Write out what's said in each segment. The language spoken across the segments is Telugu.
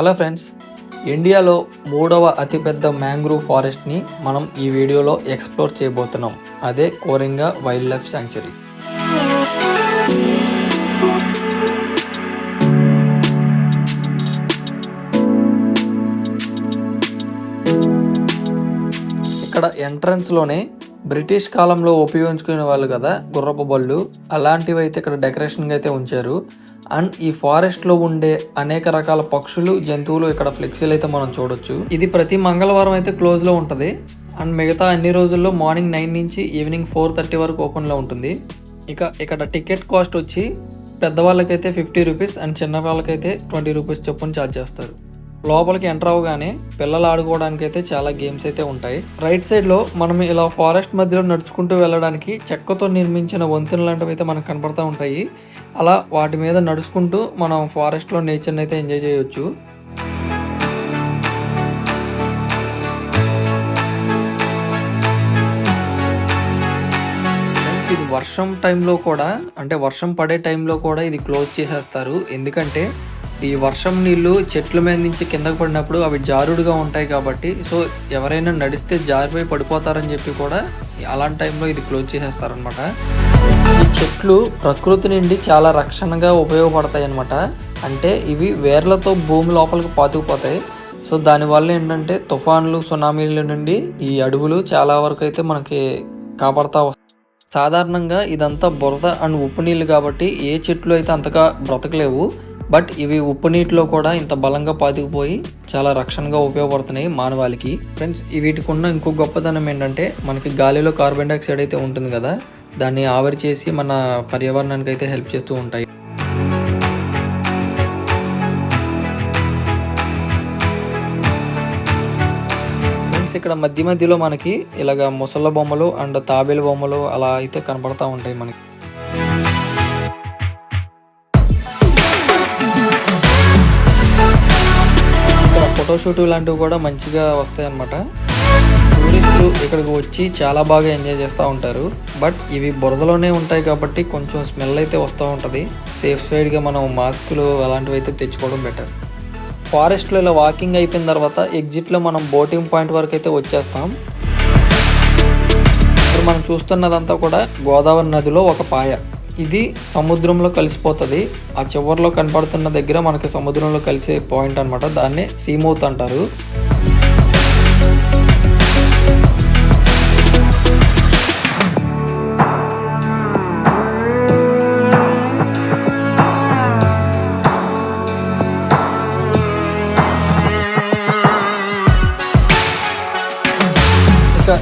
హలో ఫ్రెండ్స్, ఇండియాలో మూడవ అతిపెద్ద మ్యాంగ్రూవ్ ఫారెస్ట్ని మనం ఈ వీడియోలో ఎక్స్ప్లోర్ చేయబోతున్నాం. అదే కోరింగా వైల్డ్ లైఫ్ శాంక్చురీ. ఇక్కడ ఎంట్రన్స్లోనే బ్రిటిష్ కాలంలో ఉపయోగించుకునే వాళ్ళు కదా గుర్రపు బళ్ళు, అలాంటివి అయితే ఇక్కడ డెకరేషన్గా అయితే ఉంచారు. అండ్ ఈ ఫారెస్ట్లో ఉండే అనేక రకాల పక్షులు, జంతువులు ఇక్కడ ఫ్లెక్సీలు అయితే మనం చూడొచ్చు. ఇది ప్రతి మంగళవారం అయితే క్లోజ్లో ఉంటుంది. అండ్ మిగతా అన్ని రోజుల్లో మార్నింగ్ 9 నుంచి ఈవినింగ్ 4:30 వరకు ఓపెన్లో ఉంటుంది. ఇక్కడ టికెట్ కాస్ట్ వచ్చి పెద్దవాళ్ళకైతే 50 రూపీస్ అండ్ చిన్న వాళ్ళకైతే 20 రూపీస్ చొప్పున ఛార్జ్ చేస్తారు. లోపలికి ఎంటర్ అవగానే పిల్లలు ఆడుకోవడానికి అయితే చాలా గేమ్స్ అయితే ఉంటాయి. రైట్ సైడ్లో మనం ఇలా ఫారెస్ట్ మధ్యలో నడుచుకుంటూ వెళ్ళడానికి చెక్కతో నిర్మించిన వంతెన లాంటివి అయితే మనకు కనపడతా ఉంటాయి. అలా వాటి మీద నడుచుకుంటూ మనం ఫారెస్ట్లో నేచర్ని అయితే ఎంజాయ్ చేయొచ్చు. ఇది వర్షం టైంలో కూడా, అంటే వర్షం పడే టైంలో కూడా ఇది క్లోజ్ చేసేస్తారు. ఎందుకంటే ఈ వర్షం నీళ్ళు చెట్ల మీద నుంచి కిందకు పడినప్పుడు అవి జారుడుగా ఉంటాయి కాబట్టి, సో ఎవరైనా నడిస్తే జారిపోయి పడిపోతారని చెప్పి కూడా అలాంటి టైంలో ఇది క్లోజ్ చేసేస్తారనమాట. ఈ చెట్లు ప్రకృతి నుండి చాలా రక్షణగా ఉపయోగపడతాయి అన్నమాట. అంటే ఇవి వేర్లతో భూమి లోపలికి పాతుకుపోతాయి. సో దానివల్ల ఏంటంటే తుఫాన్లు, సునామీల నుండి ఈ అడవులు చాలా వరకు అయితే మనకి కాపాడుతూ వస్తాయి. సాధారణంగా ఇదంతా బురద అండ్ ఉప్పు నీళ్ళు కాబట్టి ఏ చెట్లు అయితే అంతగా బ్రతకలేవు. బట్ ఇవి ఉప్పు నీటిలో కూడా ఇంత బలంగా పాతుకుపోయి చాలా రక్షణగా ఉపయోగపడుతున్నాయి మానవాళికి. ఫ్రెండ్స్, వీటికి ఉన్న ఇంకో గొప్పతనం ఏంటంటే మనకి గాలిలో కార్బన్ డైఆక్సైడ్ అయితే ఉంటుంది కదా, దాన్ని ఆవిరి చేసి మన పర్యావరణానికి అయితే హెల్ప్ చేస్తూ ఉంటాయి. ఫ్రెండ్స్, ఇక్కడ మధ్య మధ్యలో మనకి ఇలాగ ముసళ్ళ బొమ్మలు అండ్ తాబేలు బొమ్మలు అలా అయితే కనపడతా ఉంటాయి మనకి. ఫోటోషూట్ లాంటివి కూడా మంచిగా వస్తాయి అన్నమాట. టూరిస్టులు ఇక్కడికి వచ్చి చాలా బాగా ఎంజాయ్ చేస్తూ ఉంటారు. బట్ ఇవి బురదలోనే ఉంటాయి కాబట్టి కొంచెం స్మెల్ అయితే వస్తూ ఉంటుంది. సేఫ్ సైడ్గా మనం మాస్కులు అలాంటివి అయితే తెచ్చుకోవడం బెటర్. ఫారెస్ట్లో ఇలా వాకింగ్ అయిపోయిన తర్వాత ఎగ్జిట్లో మనం బోటింగ్ పాయింట్ వరకు అయితే వచ్చేస్తాం. ఇప్పుడు మనం చూస్తున్నదంతా కూడా గోదావరి నదిలో ఒక పాయ. ఇది సముద్రంలో కలిసిపోతుంది. ఆ చివరిలో కనపడుతున్న దగ్గర మనకి సముద్రంలో కలిసే పాయింట్ అనమాట. దాన్ని సీమౌత్ అంటారు.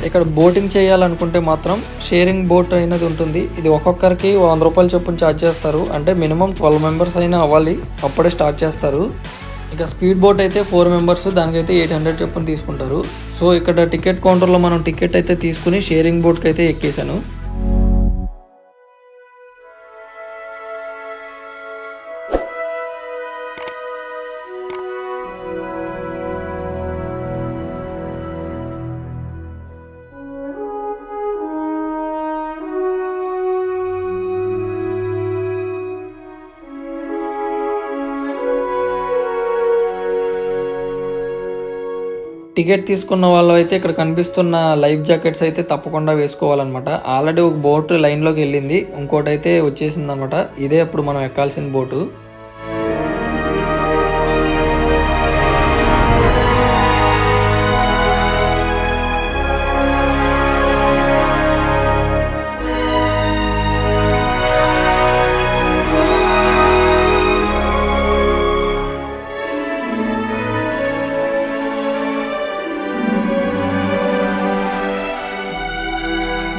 ఇక్కడ బోటింగ్ చేయాలనుకుంటే మాత్రం షేరింగ్ బోట్ అనేది ఉంటుంది. ఇది ఒక్కొక్కరికి 100 రూపాయలు చొప్పున ఛార్జ్ చేస్తారు. అంటే మినిమం 12 మెంబర్స్ అయినా అవ్వాలి, అప్పుడే స్టార్ట్ చేస్తారు. ఇక స్పీడ్ బోట్ అయితే 4 మెంబర్స్, దానికైతే 800 చొప్పున తీసుకుంటారు. సో ఇక్కడ టికెట్ కౌంటర్లో మనం టికెట్ అయితే తీసుకుని షేరింగ్ బోట్కి అయితే ఎక్కేసాను. టికెట్ తీసుకున్న వాళ్ళు అయితే ఇక్కడ కనిపిస్తున్న లైఫ్ జాకెట్స్ అయితే తప్పకుండా వేసుకోవాలన్నమాట. ఆల్రెడీ ఒక బోట్ లైన్లోకి వెళ్ళింది, ఇంకోటి అయితే వచ్చేసింది అనమాట. ఇదే ఇప్పుడు మనం ఎక్కాల్సిన బోటు.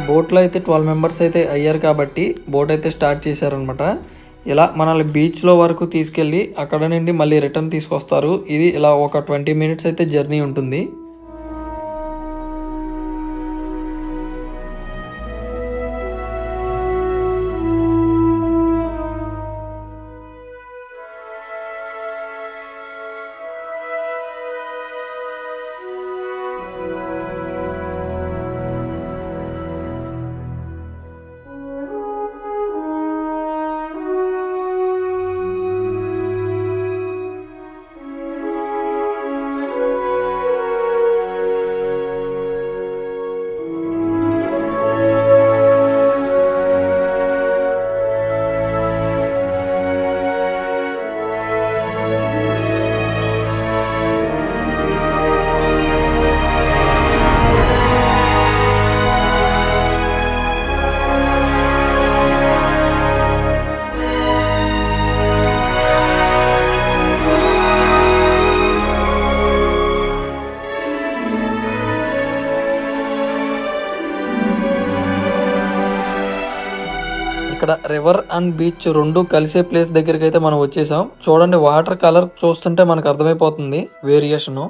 బోట్లో అయితే 12 మెంబర్స్ అయితే అయ్యారు కాబట్టి బోట్ అయితే స్టార్ట్ చేశారనమాట. ఇలా మనల్ని బీచ్లో వరకు తీసుకెళ్ళి అక్కడ నుండి మళ్ళీ రిటర్న్ తీసుకొస్తారు. ఇది ఇలా ఒక 20 మినిట్స్ అయితే జర్నీ ఉంటుంది. ఇక్కడ రివర్ అండ్ బీచ్ రెండు కలిసే ప్లేస్ దగ్గరికి అయితే మనం వచ్చేసాం. చూడండి, వాటర్ కలర్ చూస్తుంటే మనకు అర్థమైపోతుంది వేరియేషను.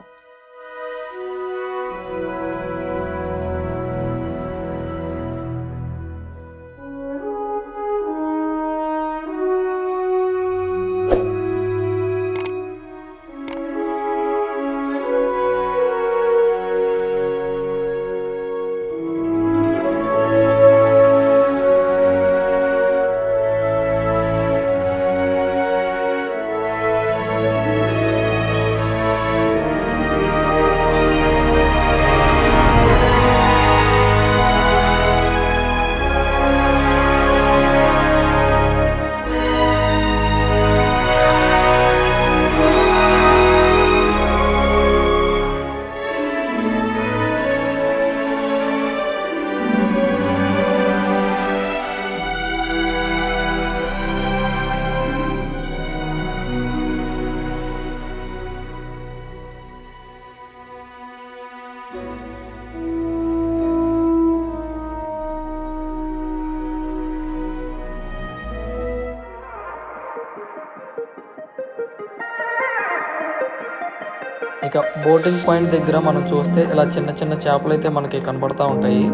ఇక బోటింగ్ పాయింట్ దగ్గర మనం చూస్తే ఇలా చిన్న చిన్న చేపలు అయితే మనకి కనబడతా ఉంటాయి.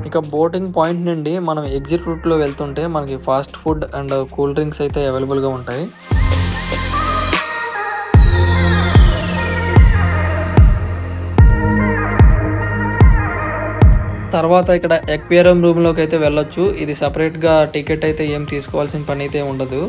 ఇక బోటింగ్ పాయింట్ నుండి మనం ఎగ్జిట్ రూట్లో వెళ్తుంటే మనకి fast food and cool drinks అయితే అవైలబుల్గా ఉంటాయి. తర్వాత ఇక్కడ ఎక్వేరియం రూమ్లోకి అయితే వెళ్ళొచ్చు. ఇది సపరేట్గా టికెట్ అయితే ఏం తీసుకోవాల్సిన పని అయితే ఉండదు.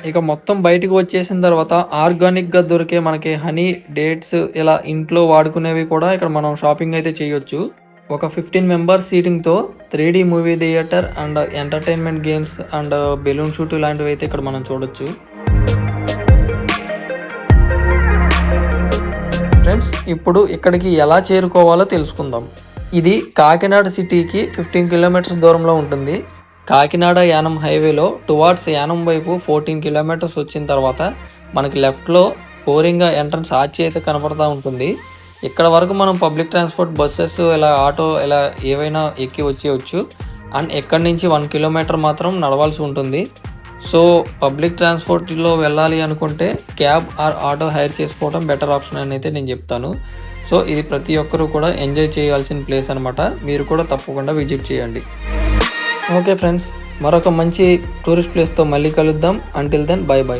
ఇక మొత్తం బయటకు వచ్చేసిన తర్వాత ఆర్గానిక్గా దొరికే మనకి హనీ, డేట్స్ ఇలా ఇంట్లో వాడుకునేవి కూడా ఇక్కడ మనం షాపింగ్ అయితే చేయొచ్చు. ఒక 15 మెంబర్స్ సీటింగ్తో 3D movie theatre and entertainment games and balloon shoot ఇలాంటివి అయితే ఇక్కడ మనం చూడొచ్చు. ఫ్రెండ్స్, ఇప్పుడు ఇక్కడికి ఎలా చేరుకోవాలో తెలుసుకుందాం. ఇది కాకినాడ సిటీకి 15 కిలోమీటర్స్ దూరంలో ఉంటుంది. కాకినాడ యానం హైవేలో టువార్డ్స్ యానం వైపు 14 కిలోమీటర్స్ వచ్చిన తర్వాత మనకి లెఫ్ట్లో కోరింగా ఎంట్రన్స్ ఆర్చి అయితే కనపడతా ఉంటుంది. ఇక్కడ వరకు మనం పబ్లిక్ ట్రాన్స్పోర్ట్, బస్సెస్ ఇలా ఆటో ఇలా ఏవైనా ఎక్కి వచ్చేయచ్చు. అండ్ ఎక్కడి నుంచి 1 కిలోమీటర్ మాత్రం నడవాల్సి ఉంటుంది. సో పబ్లిక్ ట్రాన్స్పోర్ట్లో వెళ్ళాలి అనుకుంటే క్యాబ్ ఆర్ ఆటో హైర్ చేసుకోవడం బెటర్ ఆప్షన్ అని అయితే నేను చెప్తాను. సో ఇది ప్రతి ఒక్కరూ కూడా ఎంజాయ్ చేయాల్సిన ప్లేస్ అనమాట. మీరు కూడా తప్పకుండా విజిట్ చేయండి. ఓకే ఫ్రెండ్స్, మరొక మంచి టూరిస్ట్ ప్లేస్తో మళ్ళీ కలుద్దాం. Until then bye by.